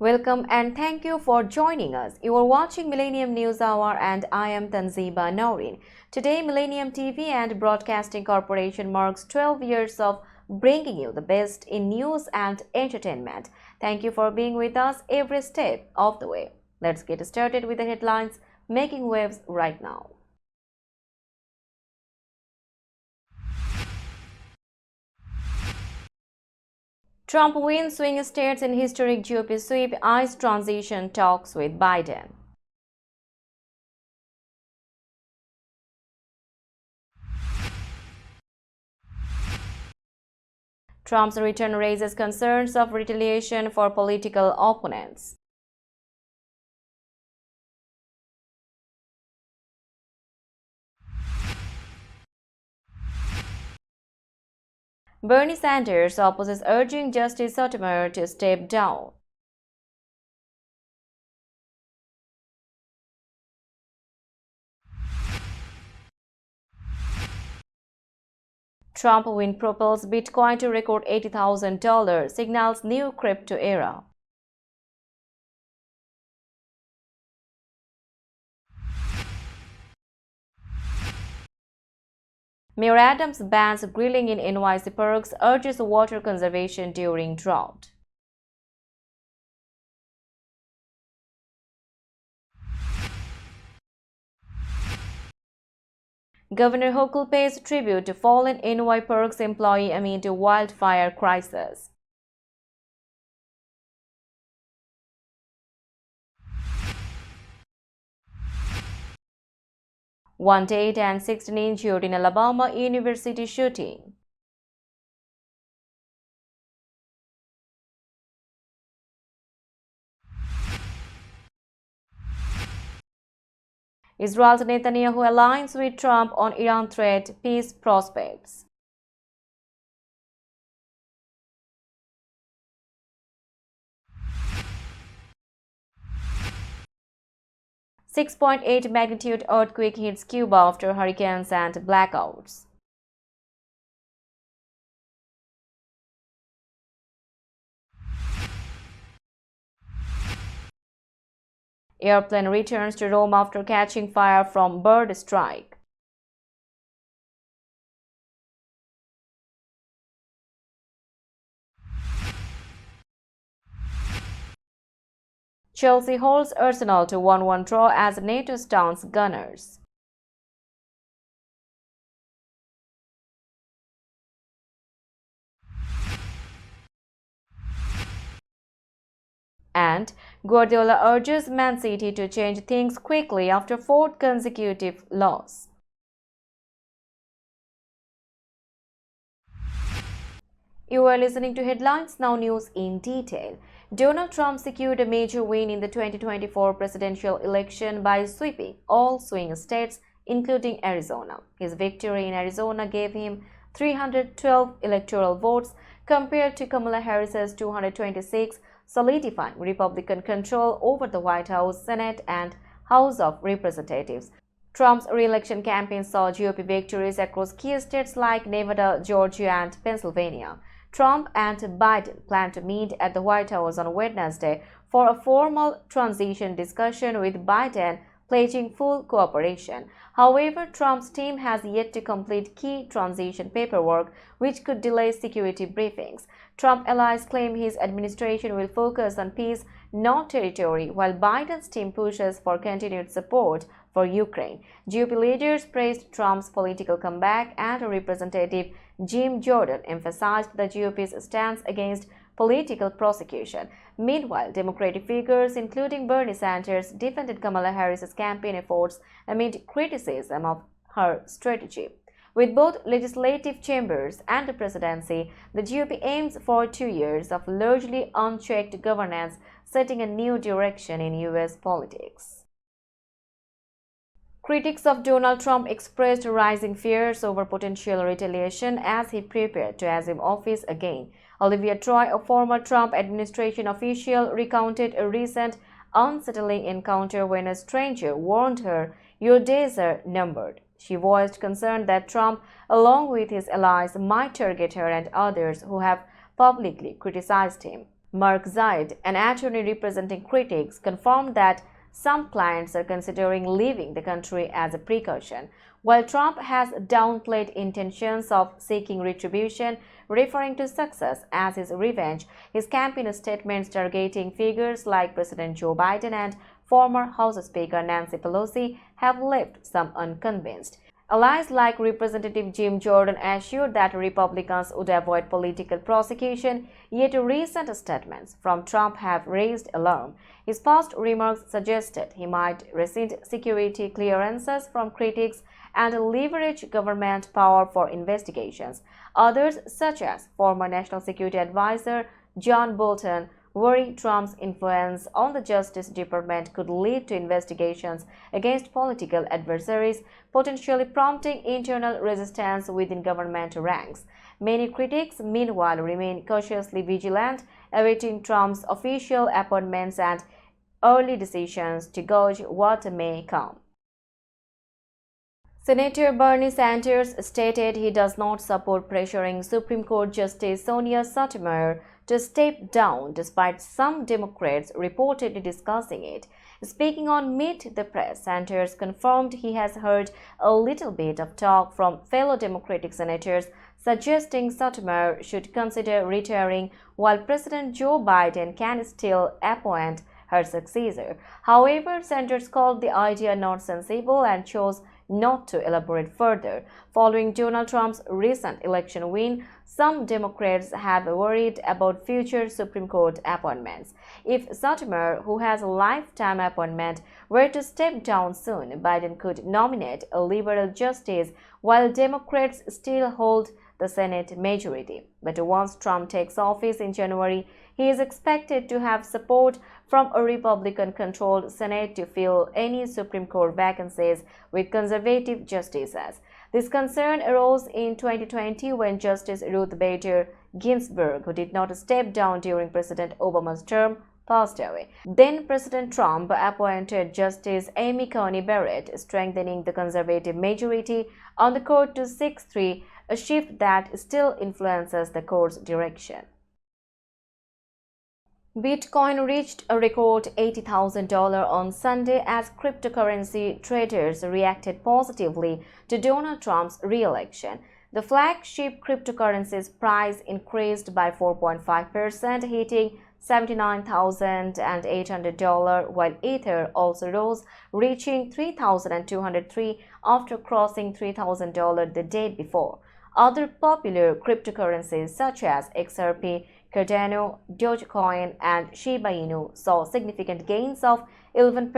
Welcome and thank you for joining us. You are watching Millennium News Hour and I am Tanziba Noreen. Today, Millennium TV and Broadcasting Corporation marks 12 years of bringing you the best in news and entertainment. Thank you for being with us every step of the way. Let's get started with the headlines making waves right now. Trump wins swing states in historic GOP sweep, ICE transition talks with Biden. Trump's return raises concerns of retaliation for political opponents. Bernie Sanders opposes urging Justice Sotomayor to step down. Trump win propels Bitcoin to record $80,000, signals new crypto era. Mayor Adams bans grilling in NYC parks, urges water conservation during drought. Governor Hochul pays tribute to fallen NY Parks employee amid wildfire crisis. One dead and 16 injured in Alabama University shooting. Israel's Netanyahu aligns with Trump on Iran threat, peace prospects. .8 magnitude earthquake hits Cuba after hurricanes and blackouts. Airplane returns to Rome after catching fire from bird strike. Chelsea holds Arsenal to 1-1 draw as NATO stance Gunners. And Guardiola urges Man City to change things quickly after fourth consecutive loss. You are listening to Headlines Now News in detail. Donald Trump secured a major win in the 2024 presidential election by sweeping all swing states, including Arizona. His victory in Arizona gave him 312 electoral votes compared to Kamala Harris's 226, solidifying Republican control over the White House, Senate, and House of Representatives. Trump's re-election campaign saw GOP victories across key states like Nevada, Georgia, and Pennsylvania. Trump and Biden plan to meet at the White House on Wednesday for a formal transition discussion, with Biden pledging full cooperation. However, Trump's team has yet to complete key transition paperwork, which could delay security briefings. Trump allies claim his administration will focus on peace, not territory, while Biden's team pushes for continued support for Ukraine. GOP leaders praised Trump's political comeback, and Representative Jim Jordan emphasized the GOP's stance against political prosecution. Meanwhile, Democratic figures, including Bernie Sanders, defended Kamala Harris's campaign efforts amid criticism of her strategy. With both legislative chambers and the presidency, the GOP aims for 2 years of largely unchecked governance, setting a new direction in U.S. politics. Critics of Donald Trump expressed rising fears over potential retaliation as he prepared to assume office again. Olivia Troy, a former Trump administration official, recounted a recent unsettling encounter when a stranger warned her, "Your days are numbered." She voiced concern that Trump, along with his allies, might target her and others who have publicly criticized him. Mark Zaid, an attorney representing critics, confirmed that some clients are considering leaving the country as a precaution. While Trump has downplayed intentions of seeking retribution, referring to success as his revenge, his campaign statements targeting figures like President Joe Biden and former House Speaker Nancy Pelosi have left some unconvinced. Allies like Representative Jim Jordan assured that Republicans would avoid political prosecution, yet recent statements from Trump have raised alarm. His past remarks suggested he might rescind security clearances from critics and leverage government power for investigations. Others, such as former National Security Advisor John Bolton, worry Trump's influence on the Justice Department could lead to investigations against political adversaries, potentially prompting internal resistance within government ranks. Many critics, meanwhile, remain cautiously vigilant, awaiting Trump's official appointments and early decisions to gauge what may come. Senator Bernie Sanders stated he does not support pressuring Supreme Court Justice Sonia Sotomayor to step down, despite some Democrats reportedly discussing it. Speaking on Meet the Press, Sanders confirmed he has heard a little bit of talk from fellow Democratic senators suggesting Sotomayor should consider retiring, while President Joe Biden can still appoint her successor. However, Sanders called the idea not sensible and chose not to elaborate further. Following Donald Trump's recent election win, some Democrats have worried about future Supreme Court appointments. If Sotomayor, who has a lifetime appointment, were to step down soon, Biden could nominate a liberal justice, while Democrats still hold the Senate majority. But once Trump takes office in January, he is expected to have support from a Republican-controlled Senate to fill any Supreme Court vacancies with conservative justices. This concern arose in 2020 when Justice Ruth Bader Ginsburg, who did not step down during President Obama's term, passed away. Then President Trump appointed Justice Amy Coney Barrett, strengthening the conservative majority on the court to 6-3, a shift that still influences the court's direction. Bitcoin reached a record $80,000 on Sunday as cryptocurrency traders reacted positively to Donald Trump's re-election. The flagship cryptocurrency's price increased by 4.5%, hitting $79,800, while Ether also rose, reaching $3,203 after crossing $3,000 the day before. Other popular cryptocurrencies such as XRP, Cardano, Dogecoin, and Shiba Inu saw significant gains of 11%,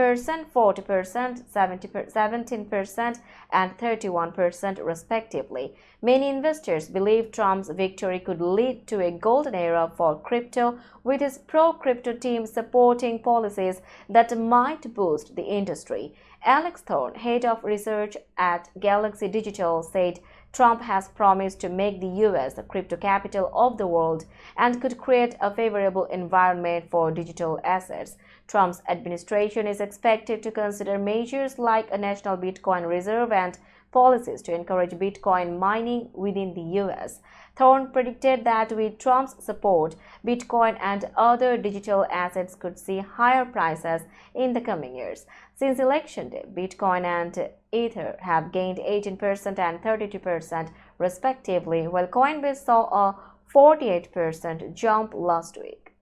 40%, 17%, and 31% respectively. Many investors believe Trump's victory could lead to a golden era for crypto, with his pro-crypto team supporting policies that might boost the industry. Alex Thorne, head of research at Galaxy Digital, said Trump has promised to make the U.S. the crypto capital of the world and could create a favorable environment for digital assets. Trump's administration is expected to consider measures like a national Bitcoin reserve and policies to encourage Bitcoin mining within the U.S. Thorne predicted that with Trump's support, Bitcoin and other digital assets could see higher prices in the coming years. Since election day, Bitcoin and Ether have gained 18% and 32% respectively, while Coinbase saw a 48% jump last week.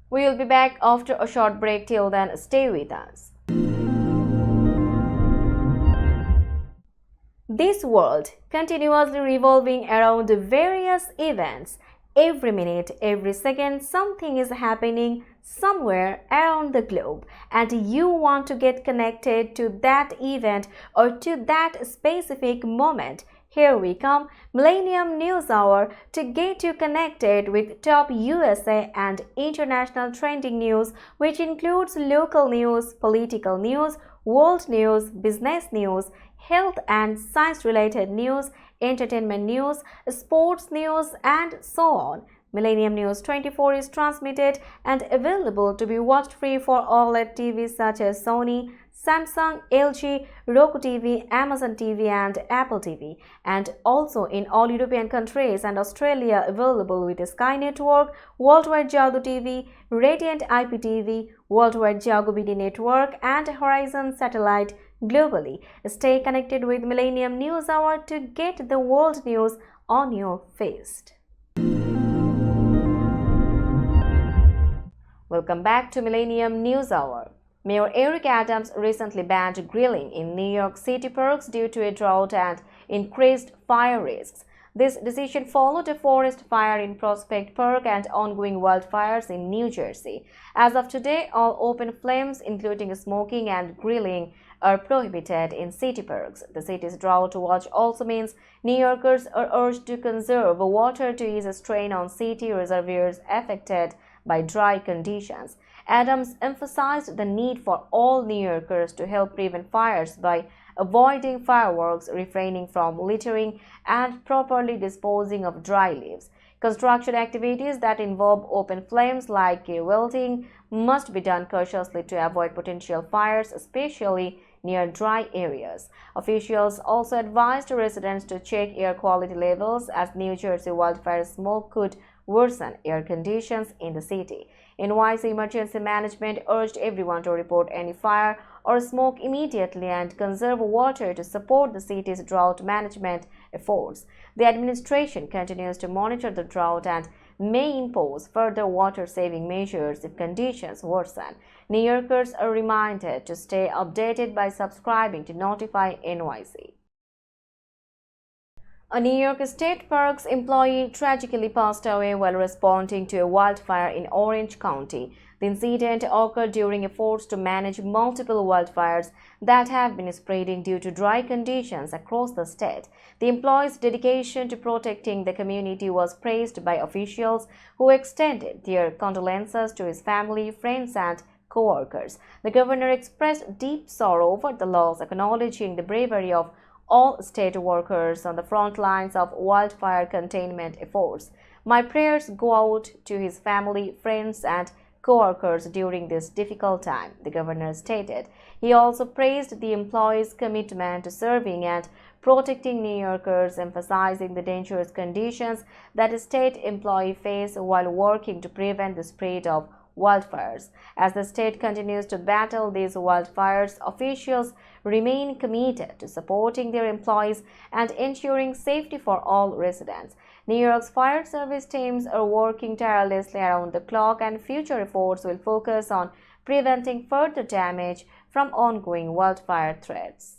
We will be back after a short break. Till then, stay with us. This world continuously revolving around various events. Every minute, every second, something is happening somewhere around the globe, and you want to get connected to that event or to that specific moment. Here we come, Millennium News Hour, to get you connected with top USA and international trending news, which includes local news, political news, world news, business news, health and science-related news, entertainment news, sports news, and so on. Millennium News 24 is transmitted and available to be watched free for OLED TVs such as Sony, Samsung, LG, Roku TV, Amazon TV and Apple TV, and also in all European countries and Australia available with Sky Network, Worldwide Jago TV, Radiant IPTV, Worldwide Jago BD Network and Horizon Satellite globally. Stay connected with Millennium News Hour to get the world news on your feed. Welcome back to Millennium News Hour. Mayor Eric Adams recently banned grilling in New York City parks due to a drought and increased fire risks. This decision followed a forest fire in Prospect Park and ongoing wildfires in New Jersey. As of today, all open flames, including smoking and grilling, are prohibited in city parks. The city's drought watch also means New Yorkers are urged to conserve water to ease a strain on city reservoirs affected by dry conditions. Adams emphasized the need for all New Yorkers to help prevent fires by avoiding fireworks, refraining from littering, and properly disposing of dry leaves. Construction activities that involve open flames like welding must be done cautiously to avoid potential fires, especially near dry areas. Officials also advised residents to check air quality levels as New Jersey wildfire smoke could worsen air conditions in the city. NYC Emergency Management urged everyone to report any fire or smoke immediately and conserve water to support the city's drought management efforts. The administration continues to monitor the drought and may impose further water-saving measures if conditions worsen. New Yorkers are reminded to stay updated by subscribing to Notify NYC. A New York State Parks employee tragically passed away while responding to a wildfire in Orange County. The incident occurred during efforts to manage multiple wildfires that have been spreading due to dry conditions across the state. The employee's dedication to protecting the community was praised by officials who extended their condolences to his family, friends, and co-workers. The governor expressed deep sorrow over the loss, acknowledging the bravery of all state workers on the front lines of wildfire containment efforts. My prayers go out to his family, friends, and co-workers during this difficult time, the governor stated. He also praised the employees' commitment to serving and protecting New Yorkers, emphasizing the dangerous conditions that a state employee face while working to prevent the spread of wildfires. As the state continues to battle these wildfires, officials remain committed to supporting their employees and ensuring safety for all residents. New York's fire service teams are working tirelessly around the clock, and future efforts will focus on preventing further damage from ongoing wildfire threats.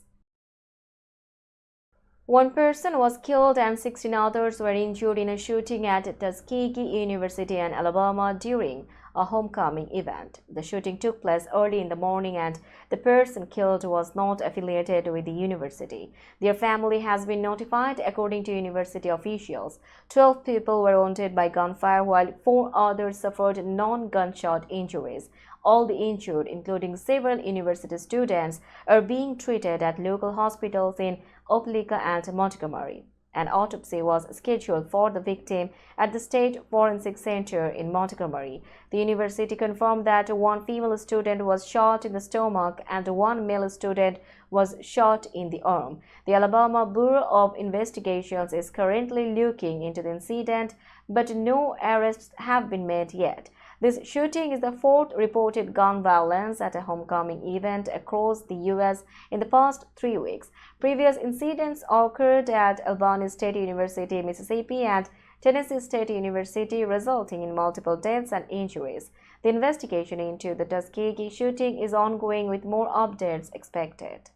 One person was killed and 16 others were injured in a shooting at Tuskegee University in Alabama during a homecoming event. The shooting took place early in the morning and the person killed was not affiliated with the university. Their family has been notified. According to university officials, 12 people were wounded by gunfire while 4 others suffered non-gunshot injuries. All the injured, including several university students, are being treated at local hospitals in Opelika and Montgomery. An autopsy was scheduled for the victim at the State Forensic Center in Montgomery. The university confirmed that one female student was shot in the stomach and one male student was shot in the arm. The Alabama Bureau of Investigations is currently looking into the incident, but no arrests have been made yet. This shooting is the 4th reported gun violence at a homecoming event across the U.S. in the past 3 weeks. Previous incidents occurred at Albany State University, Mississippi, and Tennessee State University, resulting in multiple deaths and injuries. The investigation into the Tuskegee shooting is ongoing, with more updates expected.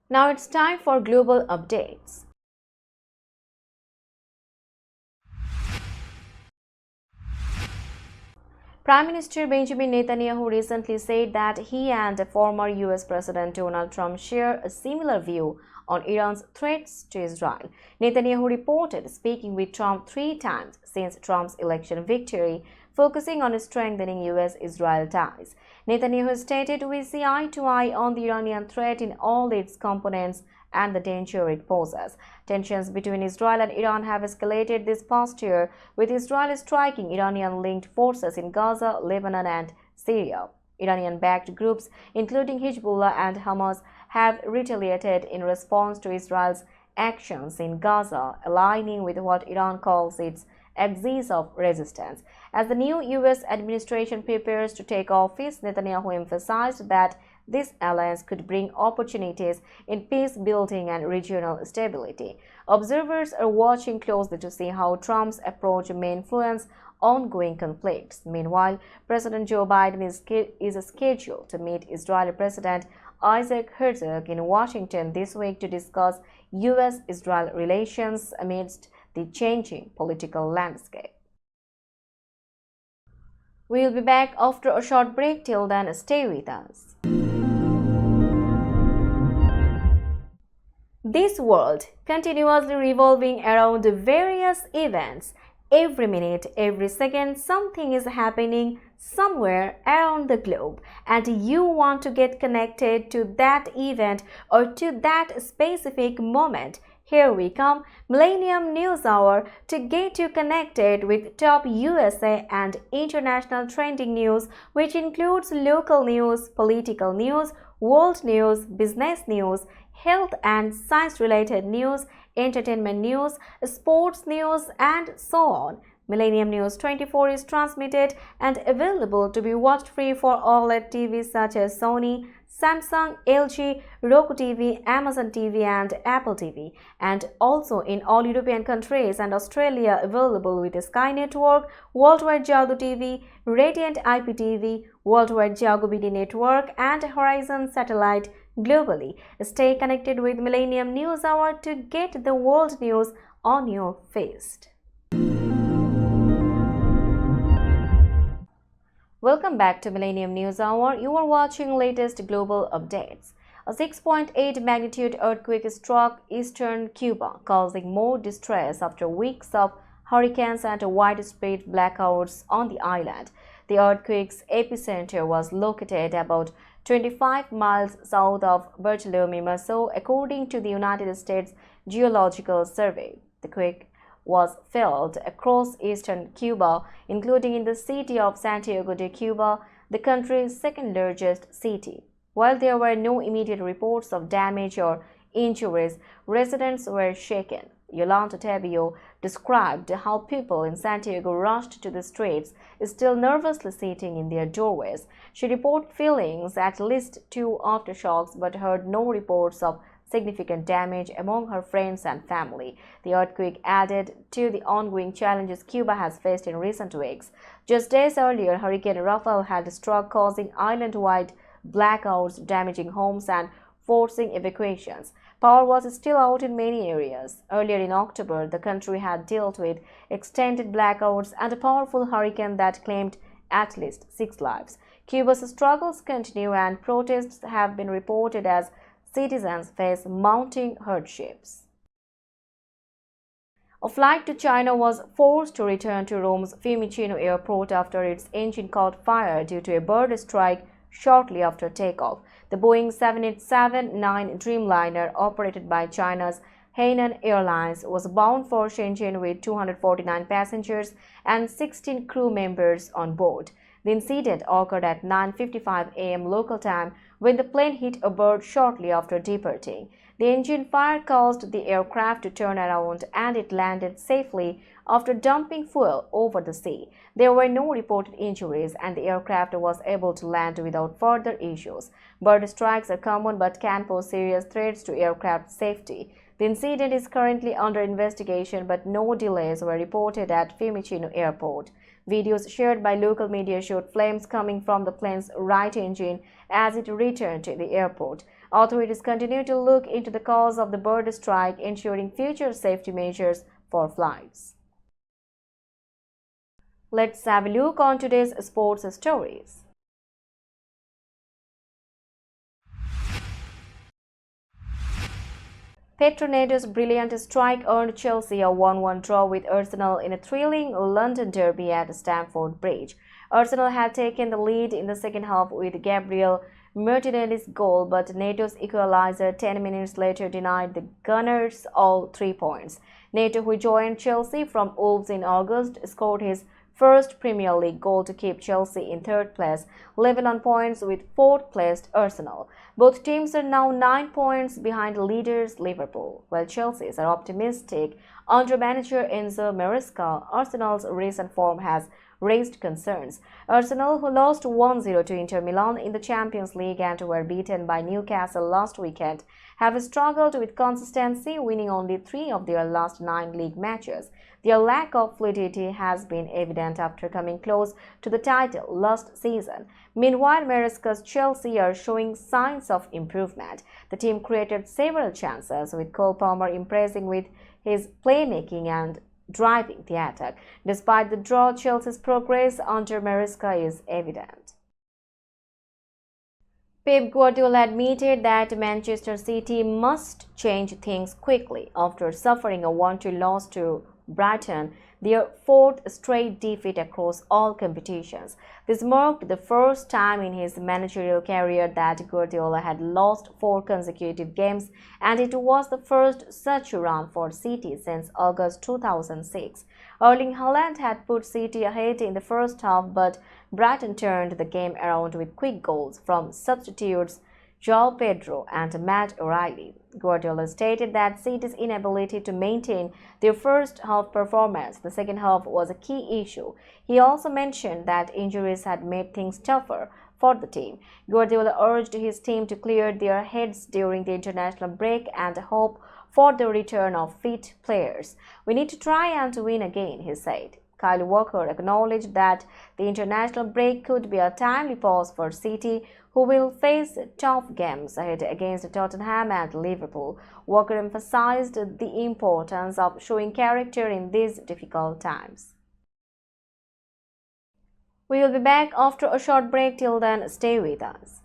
Now it's time for global updates. Prime Minister Benjamin Netanyahu recently said that he and former US President Donald Trump share a similar view on Iran's threats to Israel. Netanyahu reported speaking with Trump 3 times since Trump's election victory, focusing on strengthening US-Israel ties. Netanyahu stated, "We see eye to eye on the Iranian threat in all its components and the danger it poses." Tensions between Israel and Iran have escalated this past year, with Israel striking Iranian-linked forces in Gaza, Lebanon, and Syria. Iranian-backed groups, including Hezbollah and Hamas, have retaliated in response to Israel's actions in Gaza, aligning with what Iran calls its axis of resistance. As the new U.S. administration prepares to take office, Netanyahu emphasized that this alliance could bring opportunities in peace building and regional stability. Observers are watching closely to see how Trump's approach may influence ongoing conflicts. Meanwhile, President Joe Biden is scheduled to meet Israeli President Isaac Herzog in Washington this week to discuss U.S.-Israel relations amidst the changing political landscape. We'll be back after a short break. Till then, stay with us. This world continuously revolving around various events. Every minute, every second, something is happening somewhere around the globe, and you want to get connected to that event or to that specific moment. Here we come, Millennium News Hour, to get you connected with top USA and international trending news, which includes local news, political news, world news, business news, health and science-related news, entertainment news, sports news, and so on. Millennium News 24 is transmitted and available to be watched free for OLED TVs such as Sony, Samsung, LG, Roku TV, Amazon TV, and Apple TV, and also in all European countries and Australia available with Sky Network, Worldwide Jago TV, Radiant IPTV, Worldwide Jago BD Network, and Horizon Satellite globally. Stay connected with Millennium News Hour to get the world news on your fist. Welcome back to Millennium News Hour. You are watching latest global updates. A 6.8 magnitude earthquake struck eastern Cuba, causing more distress after weeks of hurricanes and widespread blackouts on the island. The earthquake's epicenter was located about 25 miles south of Bartolomé Mazo, according to the United States Geological Survey. The quake was felt across eastern Cuba, including in the city of Santiago de Cuba, the country's second-largest city. While there were no immediate reports of damage or injuries, residents were shaken. Yolanda Tavio described how people in Santiago rushed to the streets, still nervously sitting in their doorways. She reported feeling at least 2 aftershocks but heard no reports of significant damage among her friends and family. The earthquake added to the ongoing challenges Cuba has faced in recent weeks. Just days earlier, Hurricane Rafael had struck, causing island-wide blackouts, damaging homes and forcing evacuations. Power was still out in many areas. Earlier in October, the country had dealt with extended blackouts and a powerful hurricane that claimed at least 6 lives. Cuba's struggles continue and protests have been reported as citizens face mounting hardships. A flight to China was forced to return to Rome's Fiumicino airport after its engine caught fire due to a bird strike shortly after takeoff. The Boeing 787-9 Dreamliner, operated by China's Hainan Airlines, was bound for Shenzhen with 249 passengers and 16 crew members on board. The incident occurred at 9:55 a.m. local time when the plane hit a bird shortly after departing. The engine fire caused the aircraft to turn around and it landed safely after dumping fuel over the sea. There were no reported injuries and the aircraft was able to land without further issues. Bird strikes are common but can pose serious threats to aircraft safety. The incident is currently under investigation, but no delays were reported at Fiumicino Airport. Videos shared by local media showed flames coming from the plane's right engine as it returned to the airport. Authorities continue to look into the cause of the bird strike, ensuring future safety measures for flights. Let's have a look on today's sports stories. Petroneto's brilliant strike earned Chelsea a 1-1 draw with Arsenal in a thrilling London derby at Stamford Bridge. Arsenal had taken the lead in the second half with Gabriel Martinelli's goal, but Neto's equalizer 10 minutes later denied the Gunners all 3 points. Neto, who joined Chelsea from Wolves in August, scored his first Premier League goal to keep Chelsea in third place, level on points with fourth-placed Arsenal. Both teams are now 9 points behind leaders Liverpool. While Chelsea's are optimistic under manager Enzo Maresca, Arsenal's recent form has raised concerns. Arsenal, who lost 1-0 to Inter Milan in the Champions League and were beaten by Newcastle last weekend, have struggled with consistency, winning only 3 of their last 9 league matches. Their lack of fluidity has been evident after coming close to the title last season. Meanwhile, Maresca's Chelsea are showing signs of improvement. The team created several chances, with Cole Palmer impressing with his playmaking and driving the attack. Despite the draw, Chelsea's progress under Maresca is evident. Pep Guardiola admitted that Manchester City must change things quickly after suffering a 1-2 loss to Brighton, their fourth straight defeat across all competitions. This marked the first time in his managerial career that Guardiola had lost 4 consecutive games, and it was the first such run for City since August 2006. Erling Haaland had put City ahead in the first half, but Brighton turned the game around with quick goals from substitutes João Pedro and Matt O'Reilly. Guardiola stated that City's inability to maintain their first half performance the second half was a key issue. He also mentioned that injuries had made things tougher for the team. Guardiola urged his team to clear their heads during the international break and hope for the return of fit players. "We need to try and win again," he said. Kyle Walker acknowledged that the international break could be a timely pause for City, who will face tough games ahead against Tottenham and Liverpool. Walker emphasized the importance of showing character in these difficult times. We will be back after a short break. Till then, stay with us.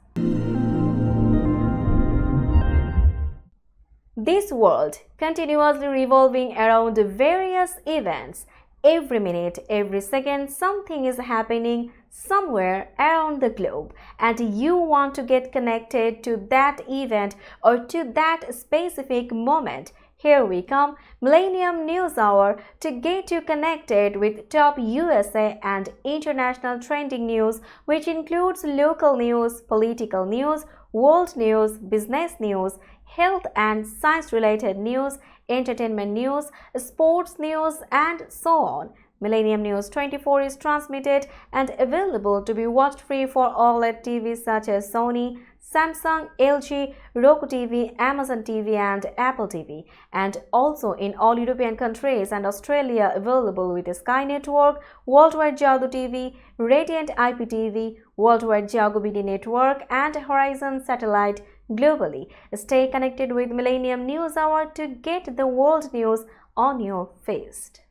This world continuously revolving around various events. Every minute, every second, something is happening somewhere around the globe, and you want to get connected to that event or to that specific moment. Here we come, Millennium News Hour, to get you connected with top USA and international trending news, which includes local news, political news, world news, business news, health and science-related news, entertainment news, sports news, and so on. Millennium News 24 is transmitted and available to be watched free for OLED TVs such as Sony, Samsung, LG, Roku TV, Amazon TV, and Apple TV, and also in all European countries and Australia available with Sky Network, Worldwide Jago TV, Radiant IPTV, Worldwide Jago BD Network, and Horizon Satellite globally. Stay connected with Millennium News Hour to get the world news on your feast.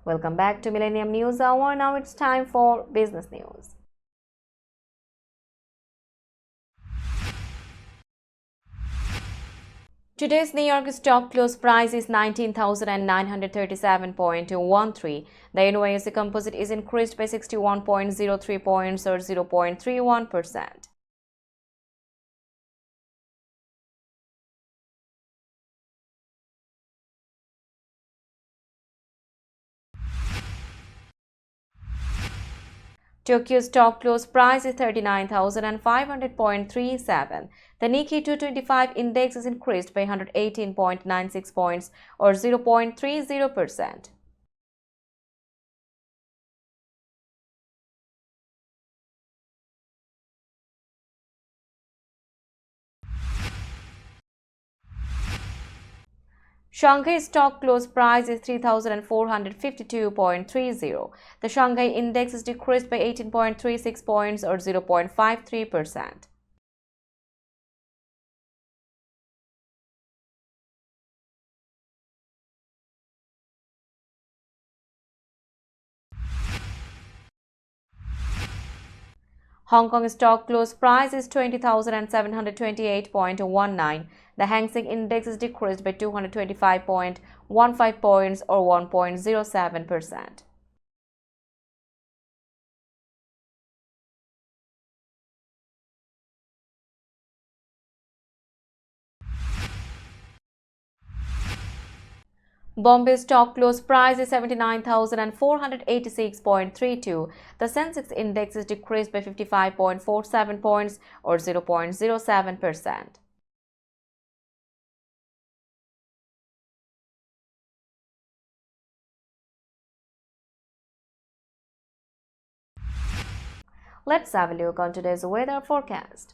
Welcome back to Millennium News Hour. Now it's time for business news. Today's New York stock close price is 19,937.13. The NYSE Composite is increased by 61.03 points or 0.31%. Tokyo stock close price is 39,500.37. The Nikkei 225 index is increased by 118.96 points or 0.30%. Shanghai stock close price is 3,452.30. The Shanghai index is decreased by 18.36 points or 0.53%. Hong Kong stock close price is 20,728.19. The Hang Seng index is decreased by 225.15 points or 1.07%. Bombay stock close price is 79,486.32. The Sensex index is decreased by 55.47 points or 0.07%. Let's have a look on today's weather forecast.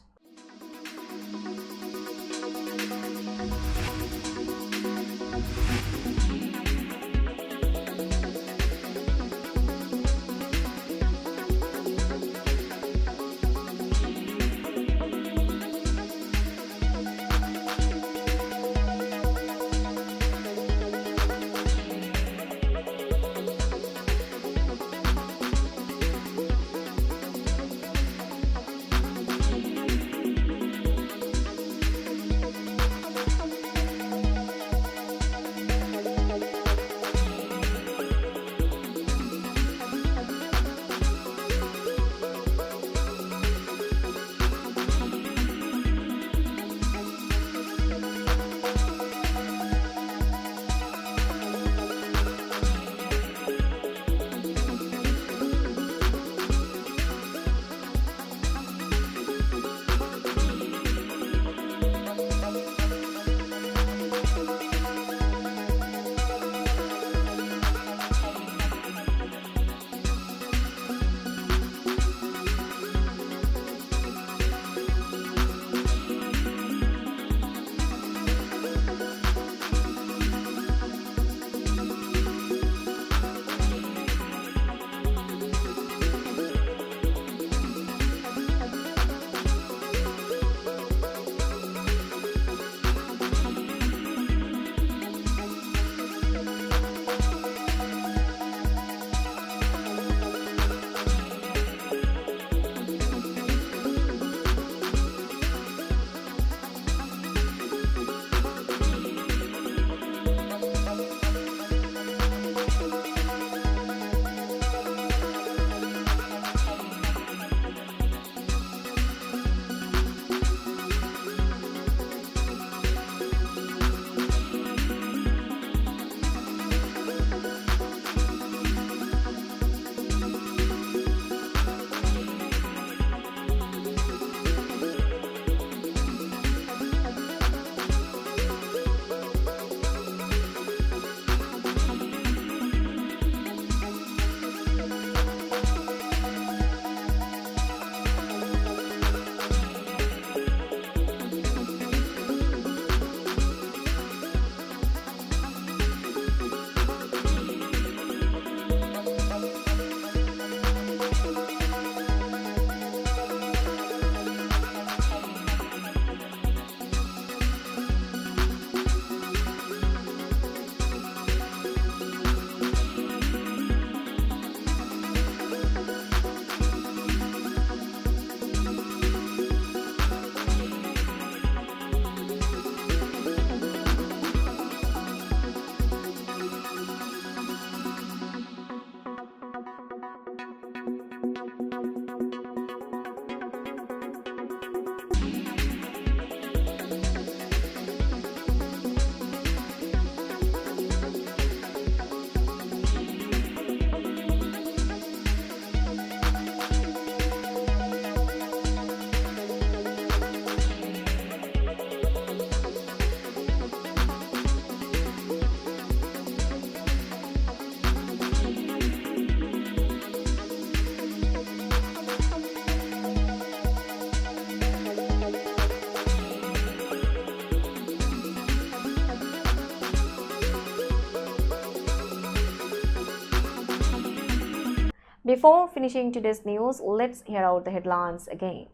Before finishing today's news, let's hear out the headlines again.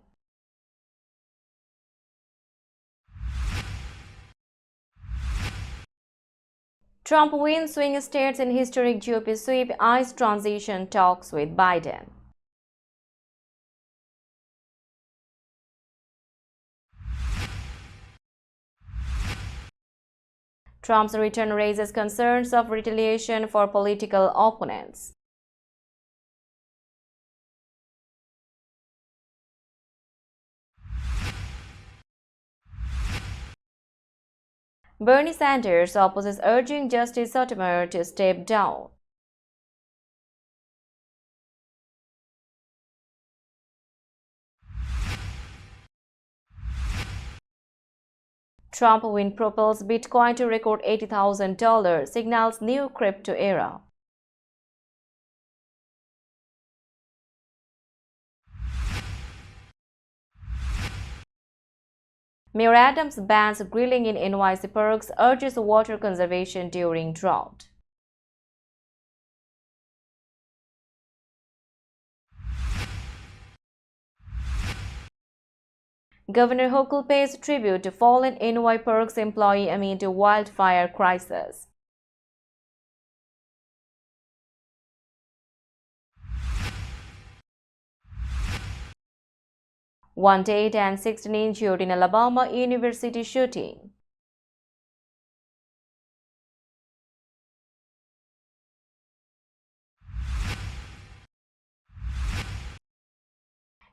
Trump wins swing states in historic GOP sweep, ICE transition talks with Biden. Trump's return raises concerns of retaliation for political opponents. Bernie Sanders opposes urging Justice Sotomayor to step down. Trump win propels Bitcoin to record $80,000, signals new crypto era. Mayor Adams bans grilling in NYC parks, urges water conservation during drought. Governor Hochul pays tribute to fallen NY Parks employee amid wildfire crisis. One dead and 16 injured in Alabama University shooting.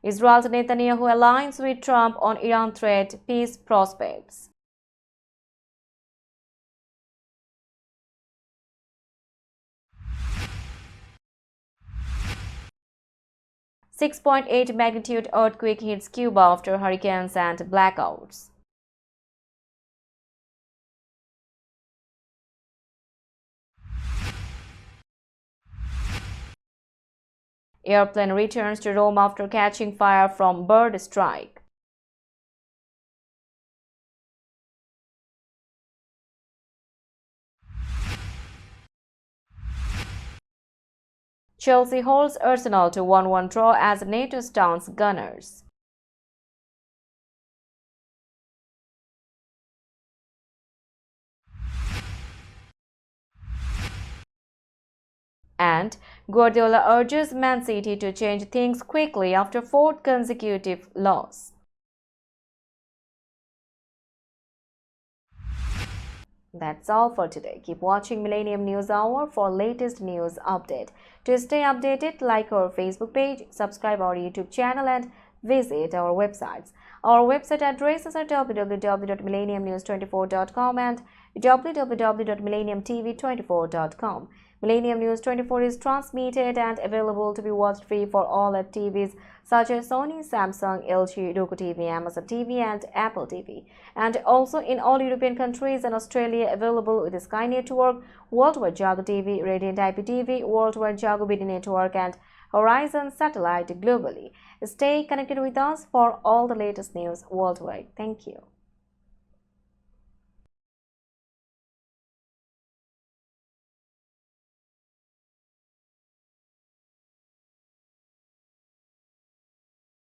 Israel's Netanyahu aligns with Trump on Iran threat, peace prospects. .8 magnitude earthquake hits Cuba after hurricanes and blackouts. Airplane returns to Rome after catching fire from bird strike. Chelsea holds Arsenal to 1-1 draw as NATO stance Gunners. And Guardiola urges Man City to change things quickly after fourth consecutive loss. That's all for today. Keep watching Millennium News Hour for latest news update. To stay updated, like our Facebook page, subscribe our YouTube channel and visit our websites. Our website addresses are www.millenniumnews24.com and www.millenniumtv24.com. Millennium News 24 is transmitted and available to be watched free for all at TVs such as Sony, Samsung, LG, Roku TV, Amazon TV and Apple TV. And also in all European countries and Australia available with the Sky Network, Worldwide Jago TV, Radiant IPTV, Worldwide Jago BD Network and Horizon Satellite globally. Stay connected with us for all the latest news worldwide. Thank you.